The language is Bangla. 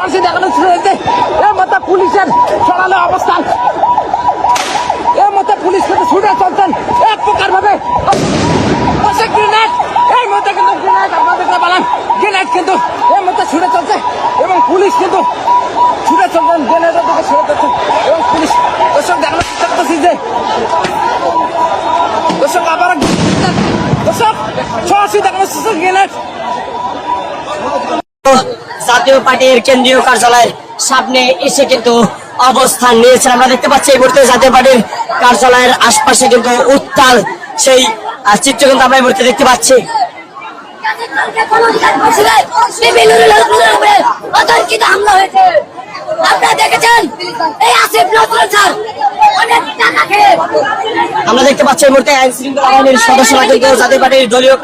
সরাসরি দেখানো শুরু হয়েছে। এর মধ্যে পুলিশের সরালো অবস্থান, এর মধ্যে পুলিশ কিন্তু ছুটে চলছেন এক প্রকার ভাবে। গ্রেনেড এই মধ্যে কিন্তু গ্রেনেড আপনাদেরকে বললাম, গ্রেনেড কিন্তু এর মধ্যে ছুটে চলছে এবং পুলিশ কিন্তু ছুটে চলছেন, গ্রেনেডের দিকে ছুটে চলছেন এবং পুলিশ। দর্শক দেখানোর চেষ্টা করতেছি যে দর্শক আবার দর্শক সরাসরি দেখানোর চেষ্টা গ্রেনেড। জাতীয় পার্টির কেন্দ্রীয় কার্যালয়ের সামনে এসে কিন্তু অবস্থান নিয়েছেন। আমরা দেখতে পাচ্ছি এই মুহূর্তে জাতীয় পার্টির কার্যালয়ের আশপাশে কিন্তু উত্তাল সেই চিত্র কিন্তু আমরা এই মুহূর্তে দেখতে পাচ্ছি। আমরা দেখতে পাচ্ছি এই মুহূর্তে আইন শৃঙ্খলা বাহিনীর সদস্যরা কিন্তু জাতীয় পার্টির দলীয়